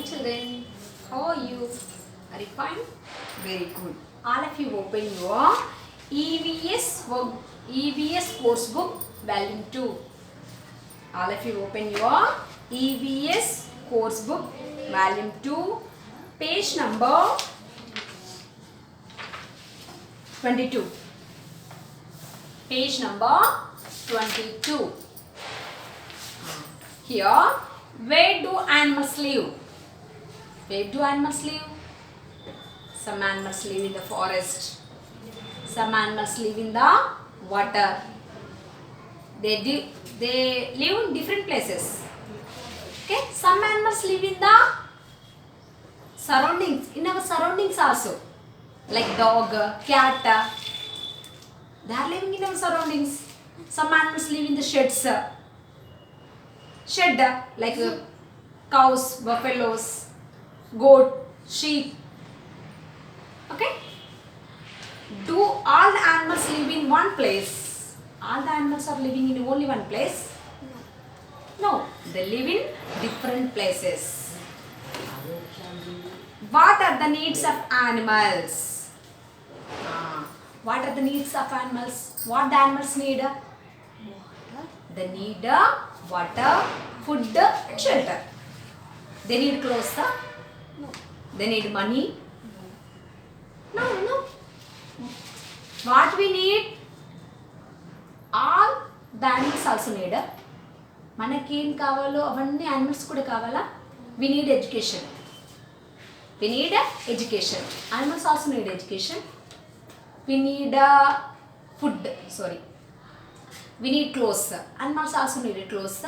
children, how are you? Are you fine? Very good. All of you open your EVS course book volume 2. All of you open your EVS course book volume 2, page number 22. Page number 22. Here, where do animals live? Where do animals live? Some animals live in the forest. Some animals live in the water. They live in different places. Okay, some animals live in the surroundings, in our surroundings also, like dog, cat. They are living in our surroundings. Some animals live in the sheds. Shed, like cows, buffaloes, goat, sheep. Okay? Do all the animals live in one place? All the animals are living in only one place? No, they live in different places. What are the needs of animals? What are the needs of animals? What the animals need? They need water, food and shelter. They need clothes? No. They need money? No. What we need? All the animals also need. మనకి ఏం కావాలో అవన్నీ animals కూడా కావాలా? We need education. We need education. Animals also need education. We need food. Sorry. We need clothes. Animals also need clothes.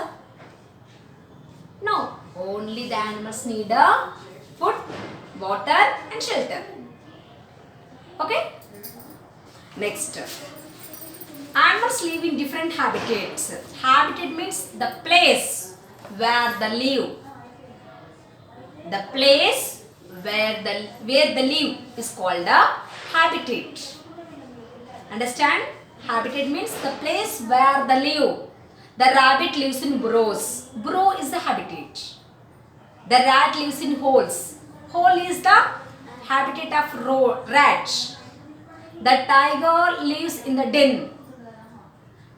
No. Only the animals need food, water and shelter. Okay? Next. Animals live in different habitats. Habitat means the place where they live. The place where they live is called a habitat. Understand? Habitat means the place where they live. The rabbit lives in burrows. Burrow is the habitat. The rat lives in holes. Hole is the habitat of rat. The tiger lives in the den.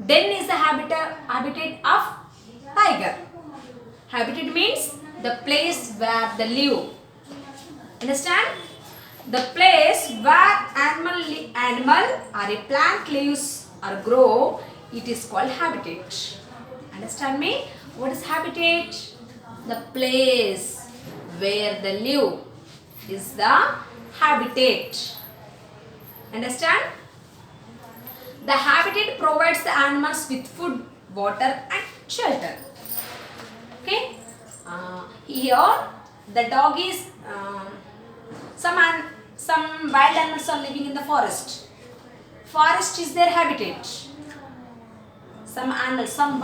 Den is the habitat of tiger. Habitat means the place where they live. Understand? The place where animal or a plant lives or grow, it is called habitat. Understand me? What is habitat? The place where they live is the habitat. Understand? The habitat provides the animals with food, water and shelter. Okay? Here the dog is some wild animals are living in the forest. Forest is their habitat. Some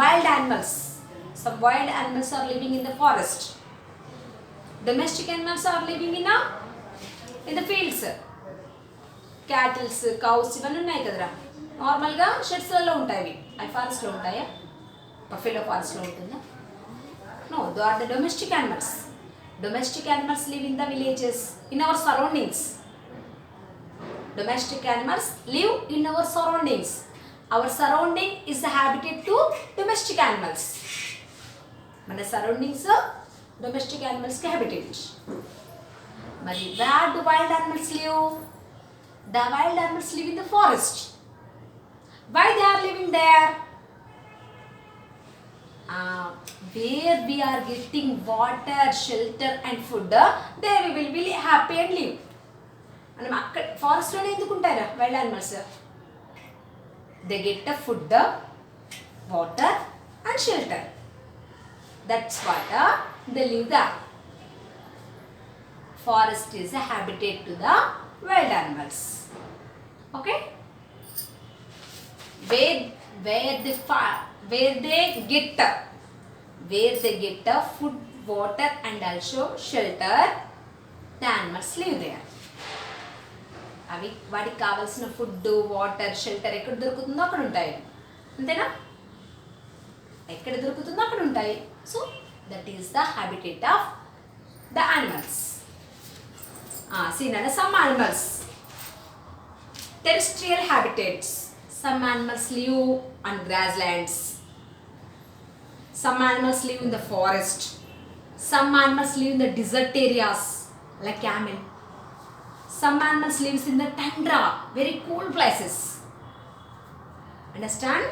wild animals are living in the forest. Domestic animals are living in the fields. Cattle, cows, ఇవన్నీ ఉన్నాయి కదరా. నార్మల్గా షెడ్స్లలో ఉంటాయి. అవి ఫారెస్ట్లో ఉంటాయా? Buffalo ఫారెస్ట్లో ఉంటుందా? No, they are the domestic animals. Domestic animals live in the villages, in our surroundings. Domestic animals live in our surroundings. Our surrounding is the habitat to domestic animals. మన surroundings domestic animals కి habitat. మరి where do wild animals live? The wild animals live in the forest. Why they are living there? Where we are getting water, shelter and food, there we will be happy and live. మనం అక్కడ ఫారెస్ట్లోనే ఎందుకు ఉంటారా wild animals? They get a food, water and shelter. That's what they live the forest is a habitat to the wild animals. Okay? Where they get food, water and also shelter, the animals live there. అవి వాటికి కావాల్సిన food, water, shelter ఎక్కడ దొరుకుతుందో అక్కడ ఉంటాయి. అంతేనా? ఎక్కడ దొరుకుతుందో అక్కడ ఉంటాయి. So that is the habitat of the animals. Seen under some animals. Terrestrial habitats. Some animals live on grasslands. Some animals live in the forest. Some animals live in the desert areas like camel. Some animals live in the tundra, very cool places. Understand?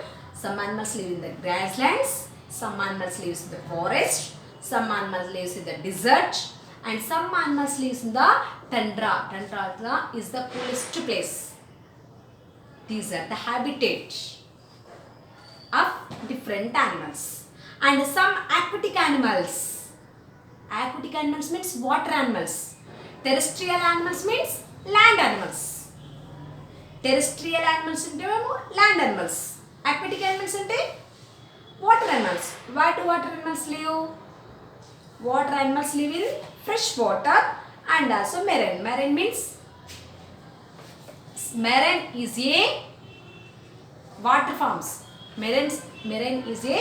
Some animals live in the grasslands. Some animals live in the forest. Some animals live in the desert. And some animals live in the tundra. Tundra is the coolest place. These are the habitat of different animals. And some aquatic animals. Aquatic animals means water animals. Terrestrial animals means land animals. Terrestrial animals ante land animals. Aquatic animals ante water animals. Why do water animals live? Water animals live in fresh water and also marine. Marine means marine is a water forms. Marine is a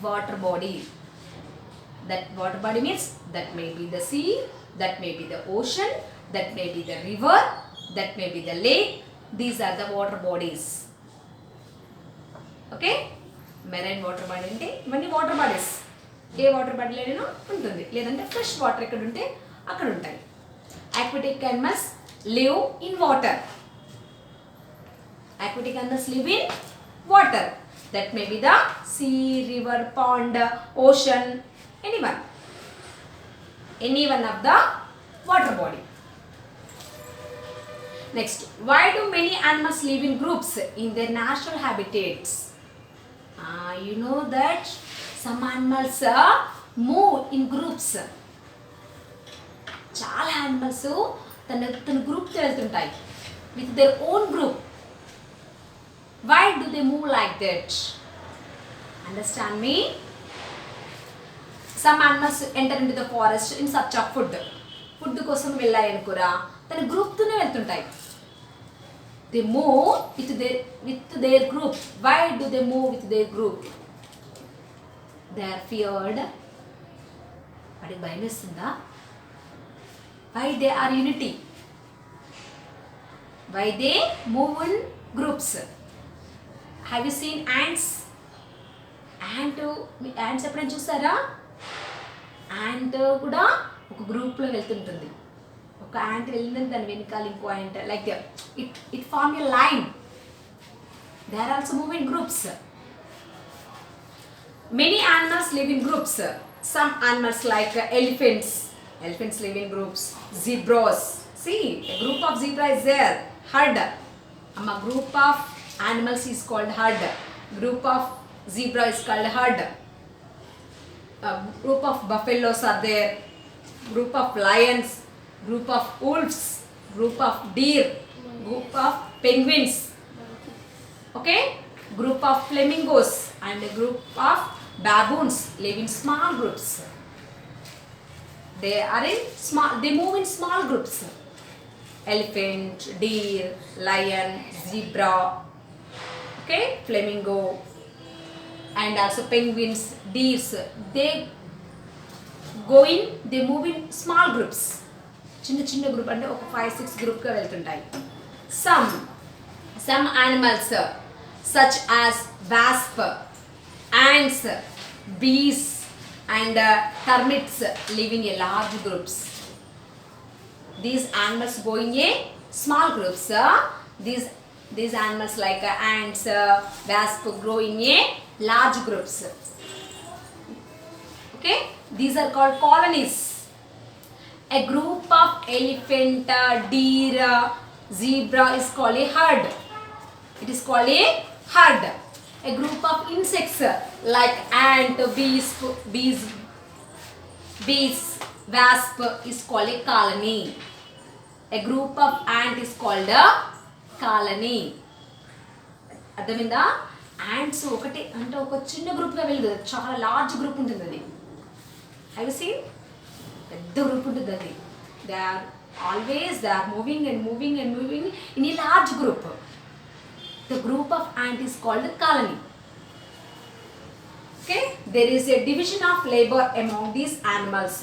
water body. That water body means that may be the sea, that may be the ocean, that may be the river, that may be the lake. These are the water bodies. Okay? Marine water body ante many water bodies. A water బాడీలో ఉంటుంది, లేదంటే fresh water ఎక్కడ ఉంటే అక్కడ ఉంటాయి. aquatic animals live in water. Aquatic animals live in water. That may be the sea, river, pond, ocean, any one of the water body. Next, why do many animals live in groups in their natural habitats? You know that some animals move in groups. చాలా animals తన గ్రూప్తో వెళ్తుంటాయి with their own group. Why do they move like that? Understand me? Some animals enter into the forest in search of food. Food కోసం వెళ్ళాయి అనుకురా, తన గ్రూప్తోనే వెళ్తుంటాయి. They move with their group. Why do they move with their group? They are feared. వాడికి భయం వేస్తుందా? Why they are unity? Why they move in groups? Have you seen ants? Ants ఎప్పుడైనా చూసారా? ant కూడా ఒక గ్రూప్లో వెళ్తుంటుంది. ఒక ant వెళ్ళిందని దాని వెనకాల ఇంకో ant like it form a line. They are also move in groups. Many animals live in groups. Some animals like elephants live in groups. Zebras, see, a group of zebra is there. Herd, a group of animals is called herd. Group of zebra is called herd. A group of buffaloes are there. Group of lions, group of wolves, group of deer, group of penguins. Okay, group of flamingos and a group of baboons live in small groups. They move in small groups. Elephant, deer, lion, zebra, okay, flamingo, and also penguins, deers. They move in small groups. చిన్న group అంటే ఒక 5-6 గ్రూప్గా వెళ్తుంటాయి. Some animals such as wasp, ants, bees and termites live in a large groups. These animals go in a small groups. These animals like ants, wasp grow in a large groups. Okay, these are called colonies. A group of elephant, deer, zebra is called a herd. It is called a herd. A group of insects like ant, bees, wasp is called a colony. A group of ant is called a colony. అర్థమైందా? ants ఒకటి అంటే ఒక చిన్న గ్రూప్గా వెళ్ళదు, చాలా large group ఉంటుంది అది. Have you seen? పెద్ద గ్రూప్ ఉంటుంది అది. They are moving in a large group. The group of ant is called a colony. Okay, There is a division of labor among these animals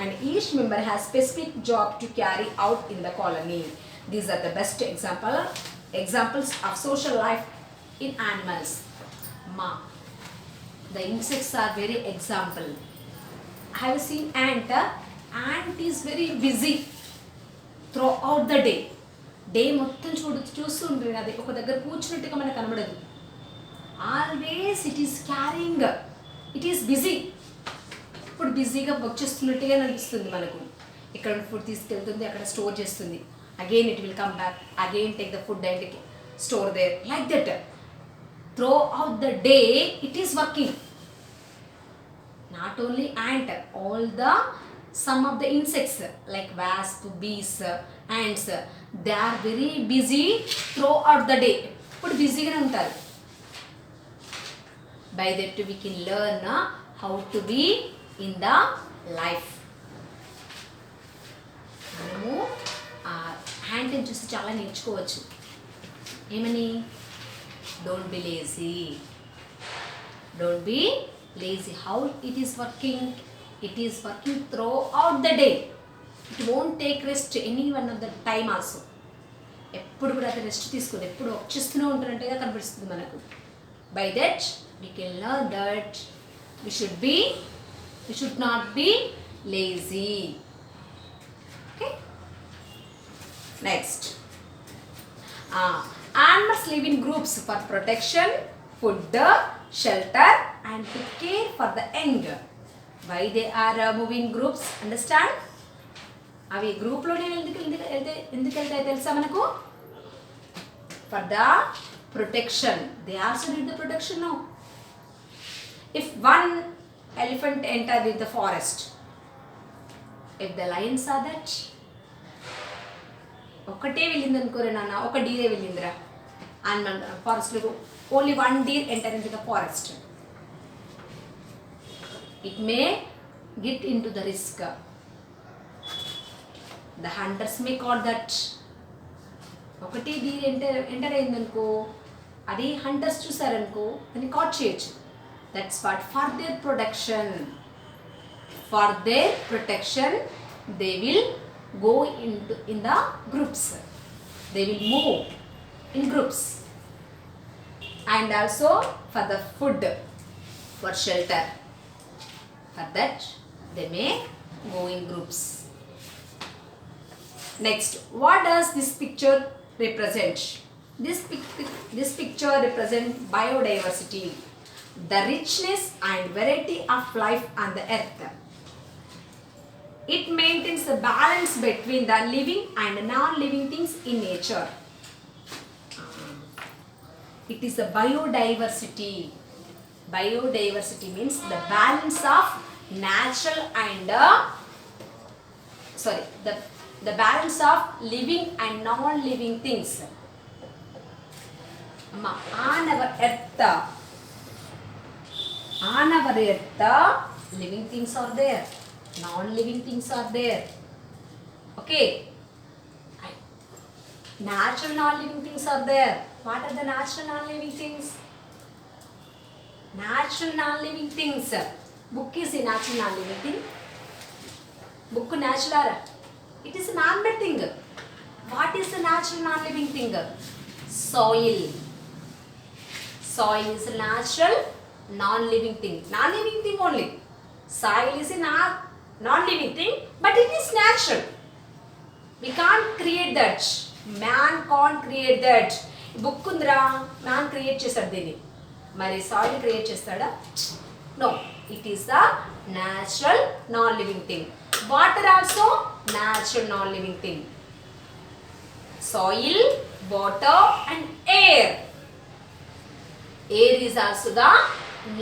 and each member has specific job to carry out in the colony. These are the best examples of social life in animals. The insects are very example. Have you seen ant? Ant is very busy throughout the day. Day మొత్తం చూస్తుండ్రు అది ఒక దగ్గర కూర్చున్నట్టుగా మనకు కనబడదు. Always it is carrying, it is busy. ఇప్పుడు బిజీగా work చేస్తున్నట్టుగా అనిపిస్తుంది మనకు. ఇక్కడ ఫుడ్ తీసుకెళ్తుంది, అక్కడ స్టోర్ చేస్తుంది. Again it will come back, again take the food and store there, like that. Throughout the day it is working. Not only ant, all the some of the insects like wasp, bees, ants, they are very busy throughout the day. ఇప్పుడు బిజీగానే ఉంటారు. By that we can learn how to be in the life. మనము ant చూసి చాలా నేర్చుకోవచ్చు. ఏమని? Don't be lazy, don't be lazy. How it is working? It is working throughout the day. It won't take rest any one of the time also. ఎప్పుడు కూడా అది rest తీసుకుని ఎప్పుడు వర్క్ చేస్తూనే ఉంటారంటేగా కనిపిస్తుంది మనకు. By that we can learn that we should not be lazy. Okay, next. Animals live in groups for protection, food, shelter and to care for the young. Why they are moving groups? Understand? అవి గ్రూప్లోనే ఎందుకు వెళ్తాయి తెలుసా మనకు? For the protection. They also need the protection. No, if one elephant entered in the forest, if the lion saw that, ఒకటే వెళ్ళింది అనుకోరే నాన్న, ఒక డీరే వెళ్ళిందిరా అండ్ ఫారెస్ట్లో only one deer enter in the forest, it may get into the risk. The hunters may call that. ఒకటి Deere enter అయిందనుకో, అది హంటర్స్ చూసారనుకో దాన్ని కాట్ చేయొచ్చు. That's what for their protection. For their protection they will go in the groups. They will move in groups. And also for the food, for shelter, for that they may go in groups. Next, what does this picture represent? This picture represents biodiversity, the richness and variety of life on the earth. It maintains the balance between the living and non-living things in nature. It is a biodiversity. Biodiversity means the balance of natural and the balance of living and non-living things. On our earth, living things are there, non-living things are there. Okay, natural non-living things are there. What are the natural non-living things? Natural non-living things. Book is a natural non-living thing. Book natural. It is a man-made thing. What is the natural non-living thing? Soil. Soil is a natural non-living thing. Non-living thing only. Soil is a non-living thing, but it is natural. We can't create that. Man can't create that. Book undra man create chestadu dini. Mari soil create chestada? No. It is a natural non-living thing. Water also natural non-living thing. Soil, water and air. Air is also the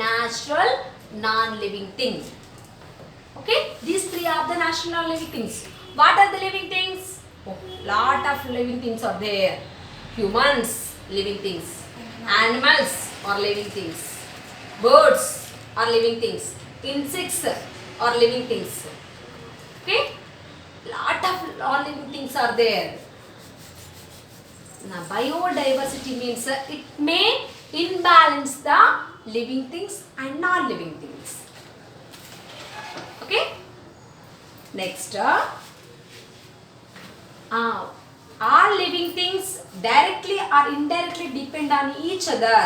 natural non-living thing. Okay, these three are the natural non-living things. What are the living things? Lot of living things are there. Humans, living things. Animals are living things. Birds are living things. Insects are living things. Okay, lot of non-living things are there. Now biodiversity means it may imbalance the living things and non-living things. Okay, next all living things directly or indirectly depend on each other.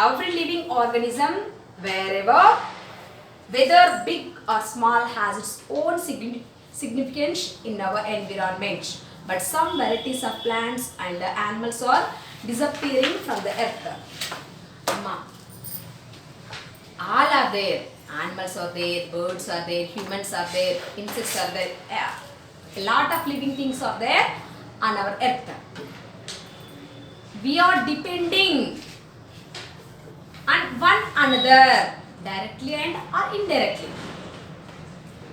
Every living organism, wherever, whether big or small, has its own significance in our environment. But some varieties of plants and animals are disappearing from the earth. All are there. Animals are there, birds are there, humans are there, insects are there. A lot of living things are there on our earth. We are depending on one another directly and or indirectly.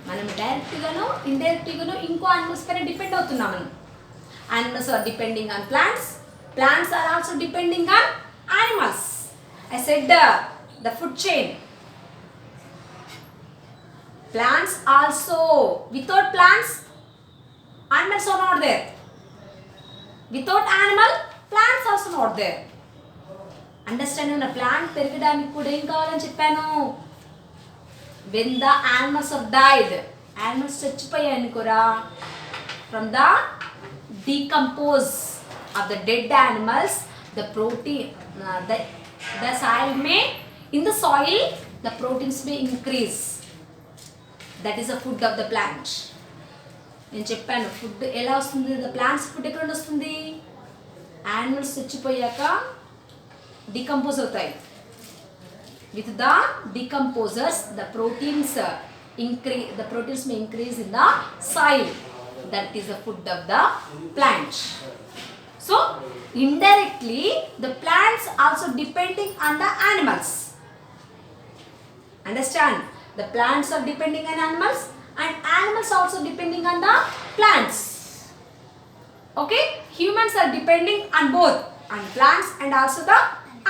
మనం డైరెక్ట్గాను ఇండైరెక్ట్గాను ఇంకో animals పైన depend అవుతున్నాం మనం. Animals are depending on plants. Plants are also depending on animals. I said the food chain. Plants also, without plants, animals are not there. Without animal, plants also not there. Understanding the plant పెరగడానికి కూడా ఏం కావాలని చెప్పాను. When the animals have died, animals చచ్చిపోయాయి అనుకోరా, from the decompose of the dead animals, the protein, the soil may, in the soil, the proteins may increase. That is the food of the plant. నేను చెప్పాను food ఎలా వస్తుంది, the plants food ఎక్కడ వస్తుంది, animals చచ్చిపోయాక decompose అవుతాయి. With the decomposers, the proteins may increase in the soil. That is the food of the plant. So indirectly, the plants also depending on the animals. Understand? The plants are depending on animals and animals also depending on the plants. Okay? Humans are depending on both, on plants and also the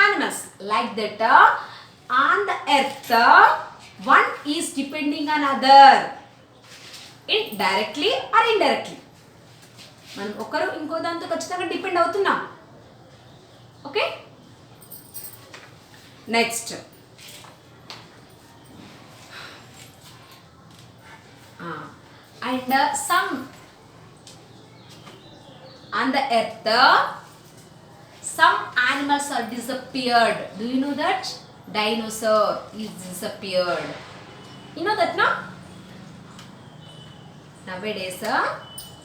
animals. Like that, on the earth, one is depending on other, directly or indirectly. మనం ఒకరు ఇంకో దాంతో ఖచ్చితంగా depend అవుతున్నాం. Okay, next and some on the earth, some animals are disappeared. Do you know that? Dinosaur is disappeared. You know that, no? Nowadays,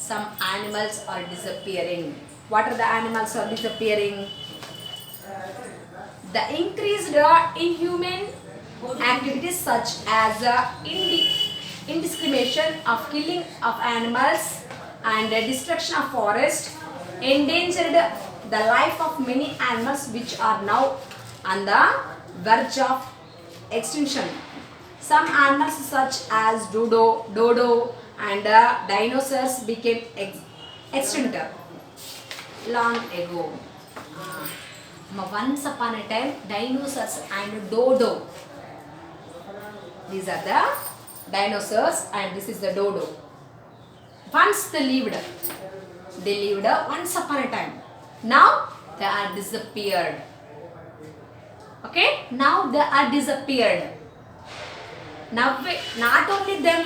some animals are disappearing. What are the animals are disappearing? The increased inhuman activities such as indiscrimination of killing of animals and destruction of forest endangered the life of many animals which are now on the verge of extinction. Some animals such as dodo and dinosaurs became extinct long ago. Once upon a time, dinosaurs and dodo, these are the dinosaurs and this is the dodo. Once they lived once upon a time. Now they are disappeared. Okay, now they are disappeared. Now not only them,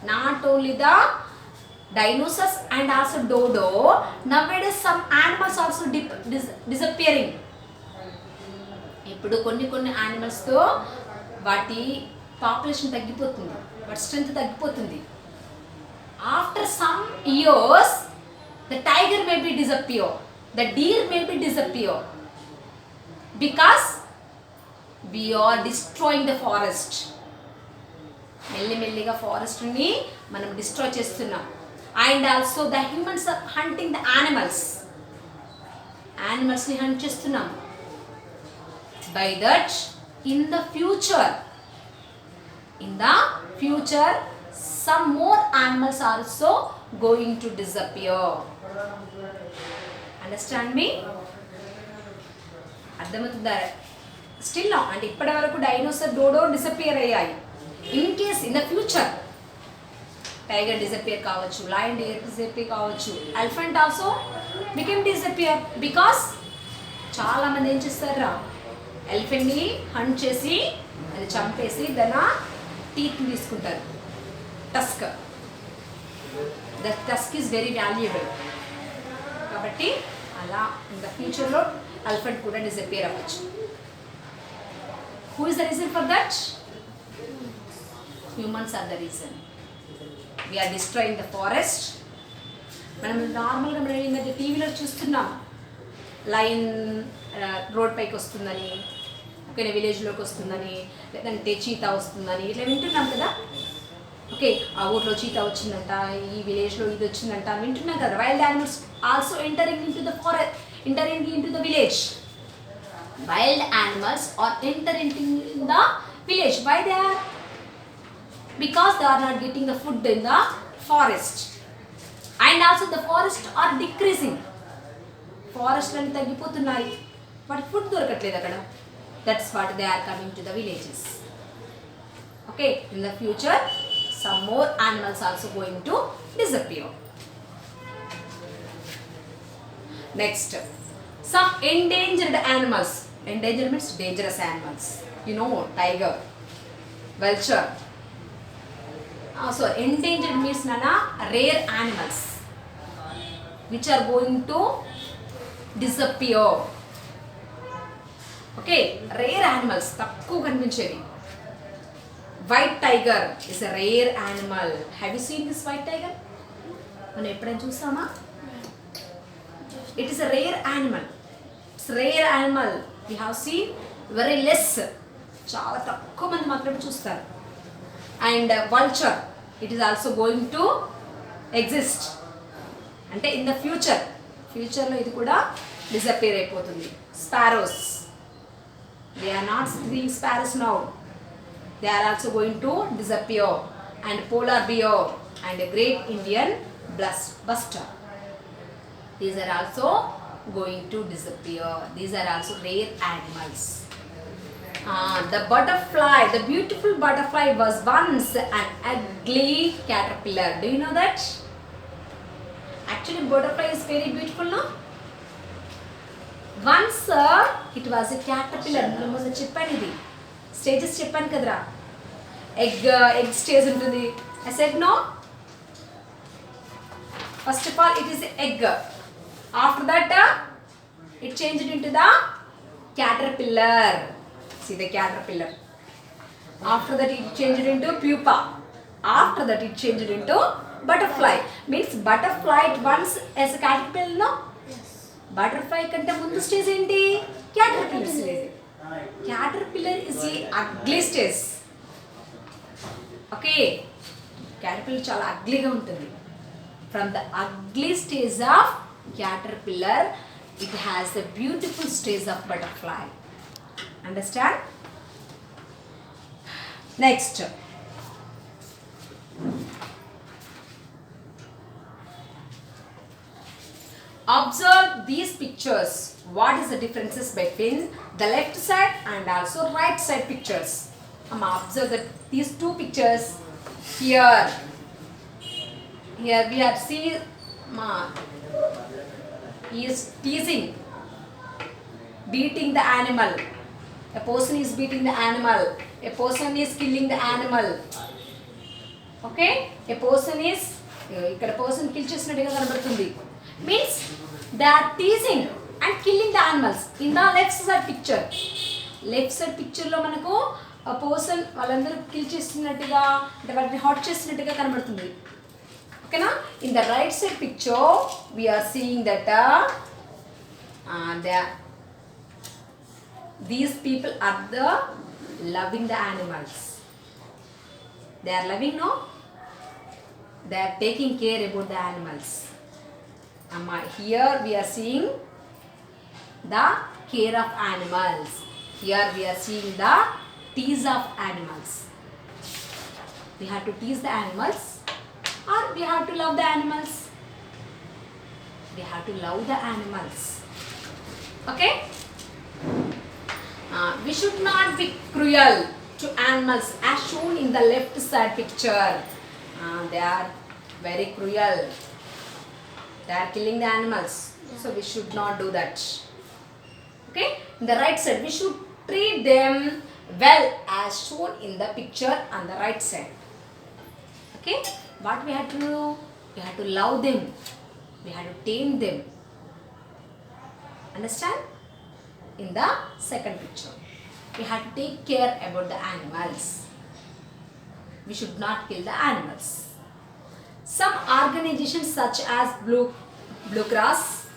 not only the dinosaurs and also dodo, nowadays some animals also disappearing. ఇప్పుడు కొన్ని యానిమల్స్తో వాటి population తగ్గిపోతుంది, వాటి strength తగ్గిపోతుంది. After some years the tiger may be disappear, the deer may be disappear, because we are destroying the forest. మెల్లిమెల్లిగా ఫారెస్ట్ని మనం destroy చేస్తున్నాం. And also the humans are hunting the యానిమల్స్ని హంట్ చేస్తున్నాం. By that in the future some more animals are also going to disappear. Understand me? అర్థమవుతుందా? Still now అంటే ఇప్పటి వరకు dinosaur dodo disappear అయ్యాయి. In case in the future tiger disappear కావచ్చు, lion disappear కావచ్చు, elephant also became disappear. Because చాలామంది ఏం చేస్తారా, ఎలిఫెంట్ని హంట్ చేసి అది చంపేసి దాని టీత్ని తీసుకుంటారు, tusk. The tusk is very valuable. కాబట్టి అలా ఇంకా ఫ్యూచర్లో ఎలిఫెంట్ కూడా డిసపియర్ అవ్వచ్చు. Who is the reason for that? Humans are the reason. We are destroying the forest. మనం నార్మల్గా మనం ఈ మధ్య టీవీలో చూస్తున్నాం, లైన్ రోడ్ పైకి వస్తుందని, ఓకే, విలేజ్లోకి వస్తుందని, లేదంటే చీతా వస్తుందని ఇట్లా వింటున్నాం కదా. ఓకే, ఆ ఊర్లో చీతా వచ్చిందంట, ఈ విలేజ్లో ఇది వచ్చిందంట వింటున్నాం కదా. Wild animals also entering in to the forest, entering in to the village. Wild animals are entering in the village. Why they are? Because they are not getting the food in the forest. And also the forests are decreasing. Forests lani తగ్గిపోతున్నాయి, వాటికి food దొరకట్లేదు అక్కడ. That's what they are coming to the villages. Okay, in the future some more animals also going to disappear. Next, some endangered animals. Endangered means dangerous animals. You know, tiger, vulture. So endangered means nana rare animals which are going to disappear. Okay, rare animals takku కనిపించేవి. White tiger is a rare animal. Have you seen this white tiger? మనం ఎప్పుడైనా చూసామా? It is a rare animal. It's a rare animal. We have seen very less. చాలా తక్కువ మంది మాత్రమే చూస్తారు. And vulture, it is also going to exist. అంటే in the ఫ్యూచర్లో ఇది కూడా డిసపియర్ అయిపోతుంది. Sparrows, they are not seeing sparrows now. They are also going to disappear. And polar bear and a great Indian buster, these are also going to disappear. These are also rare animals. The butterfly, the beautiful butterfly was once an ugly caterpillar. Do you know that? Actually, butterfly is very beautiful, no? Once it was a caterpillar. నేను చెప్పాను, ఇది stages చెప్పాను కదరా. Egg stage ఉంటుంది. I said no. First of all, it is egg. After that, it changed into the caterpillar. See the caterpillar. After that, it changed into pupa. After that, it changed into butterfly. Means butterfly once as a caterpillar, no? Yes. Butterfly kante mundu stage enti? Caterpillar stage. Caterpillar is the ugly stage. Okay. Caterpillar chala ugly ga untundi. From the ugly stage of caterpillar, it has a beautiful stage of butterfly. Understand? Next, observe these pictures. What is the differences between the left side and also right side pictures? Observe these two pictures. Here we are seeing he is teasing, beating the animal. A person is beating the animal. A person is killing the animal. Okay? A person is ఇక్కడ person kill చేసినట్టుగా కనబడుతుంది. Means they are teasing and killing the animals. In the left side picture. Left side picture లో మనకు a person వాళ్ళందరూ kill చేస్తున్నట్టుగా, అంటే వాటిని hurt చేస్తున్నట్టుగా కనబడుతుంది. ఓకేనా? In the right side picture we are seeing that these people are loving the animals. They are loving, no? They are taking care about the animals. Here we are seeing the care of animals. Here we are seeing the tease of animals. We have to tease the animals, or we have to love the animals. We have to love the animals. Okay? We should not be cruel to animals as shown in the left side picture. They are very cruel. They are killing the animals. So we should not do that. Okay? In the right side, we should treat them well as shown in the picture on the right side. Okay, what we have to do? We have to love them. We have to tame them. Understand? In the second picture, we have to take care about the animals. We should not kill the animals. Some organizations such as Blue Cross,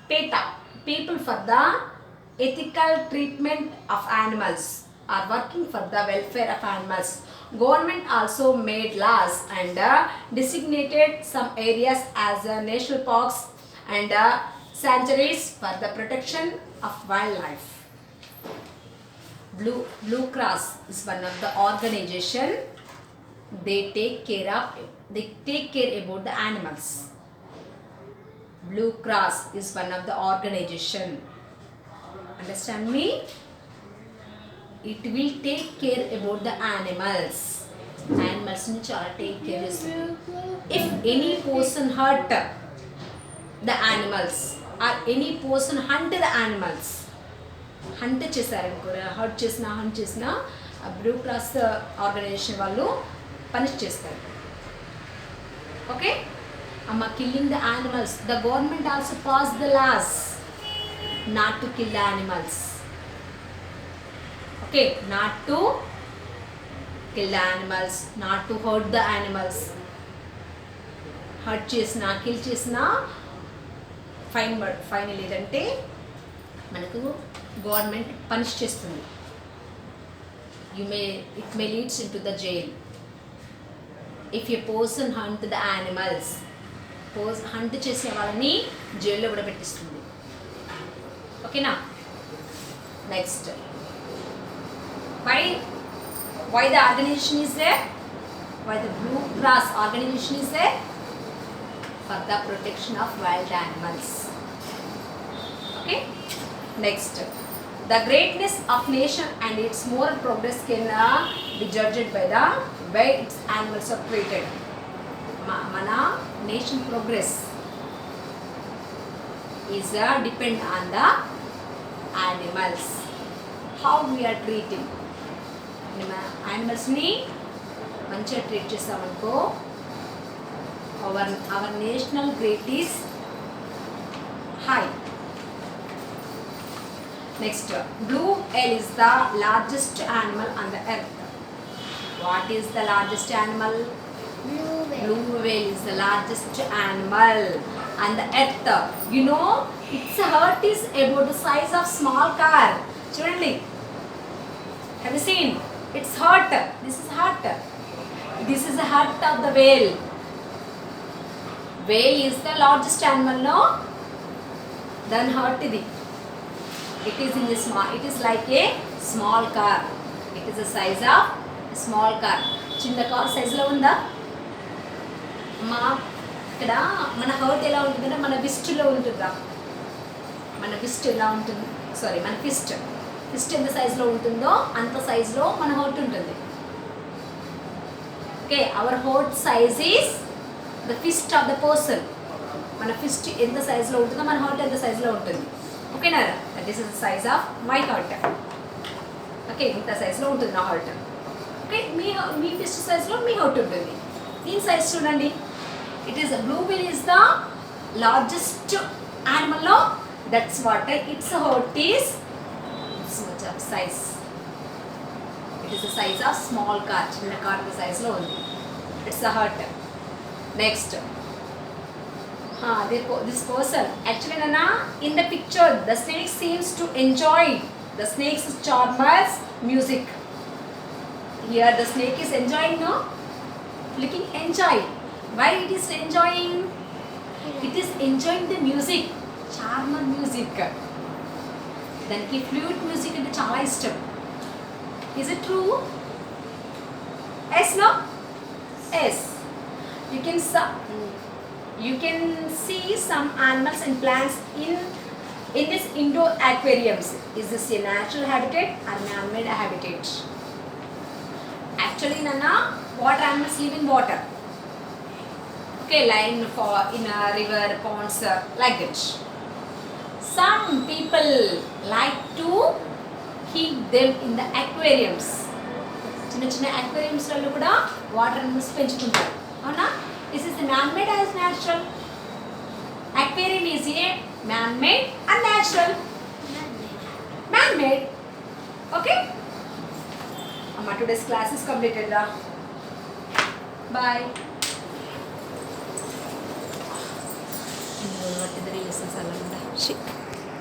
PETA, People for the Ethical Treatment of Animals, are working for the welfare of animals. Government also made laws and designated some areas as national parks and sanctuaries for the protection of wildlife. Blue Cross is one of the organization. They take care about the animals. Blue Cross is one of the organization. Understand me? It will take care about the animals. Animals ni chala take care చేస్తుంది. If any person hurt the animals or any person hunt the animals, hunt చేశారనుకో, hurt చేసినా blue cross organization వాళ్ళు punish చేస్తారు. Okay అమ్మ, killing the animals, the government also pass the laws not to kill the animals. Okay, not to kill the animals, not to hurt the animals. Hurt చేసినా kill చేసినా fine లేదంటే మనకు government punish చేస్తుంది. It may leads into the jail. If a person hunt the animals, hunt చేసే వాళ్ళని జైల్లో కూడా పెట్టిస్తుంది. ఓకేనా? Next, why the organization is there? Why the Blue Cross organization is there? For the protection of wild animals. Okay? Next, the greatness of nation and its moral progress can be judged by the way its animals are treated. Mana nation progress is depend on the animals. How we are treating animals ni manchiga treat chesamanko, our national grade is high. Next, blue whale is the largest animal on the earth. What is the largest animal? Blue whale is the largest animal on the earth. You know, its heart is about the size of small car. Chudandi, have you seen its heart? This is heart. This is the heart of the whale. Whale is the largest animal, no? Then heart idi. It is like a small car. It is the size of a small car. చిన్న car సైజులో ఉందా? ఇక్కడ మన hurt ఎలా ఉంటుందంటే మన విస్ట్లో ఉంటుందా? మన ఫిస్ట్ ఎలా ఉంటుంది? మన ఫిస్ట్ ఎంత సైజులో ఉంటుందో అంత సైజులో మన హర్ట్ ఉంటుంది. Okay, our heart size is the fist of the person. మన ఫిస్ట్ ఎంత సైజులో ఉంటుందో మన హర్ట్ ఎంత సైజులో ఉంటుంది. ఓకేనా? This is the size of my heart. Okay, ఇంత సైజులో ఉంటుంది నా హార్ట్. ఓకే, మీ ఫిస్ట్ సైజ్లో మీ హార్ట్ ఉంటుంది. దీని సైజ్ చూడండి. It is blue whale is the largest యానిమల్లో. That's what its heart is this much of size. It is the size of small car. చిన్న కార్ సైజ్లో ఉంది. It's the heart. Next, this person actually in the picture the snake seems to enjoy the snake's charmer's music. Here the snake is enjoying, no? Looking enjoy. Why it is enjoying? It is enjoying the music, charmer music. దానికి flute music అంటే చాలా ఇష్టం. Is it true? Yes, no? Yes. You can see some animals and plants in this indoor aquariums. Is this a natural habitat or man-made habitat? Actually, Nana, water animals live in water. Okay, in a river, ponds, like that. Some people like to keep them in the aquariums. చిన్న చిన్న అక్వేరియంస్లలో కూడా water animals పెంచుకుంటారు, అవునా? This is man made as natural. Aquarium is a man made and natural. Man made. Okay అమ్మ, today's class is completed రా. Bye. ఇన్ని రోజులు పట్టింది రీల్స్ అలా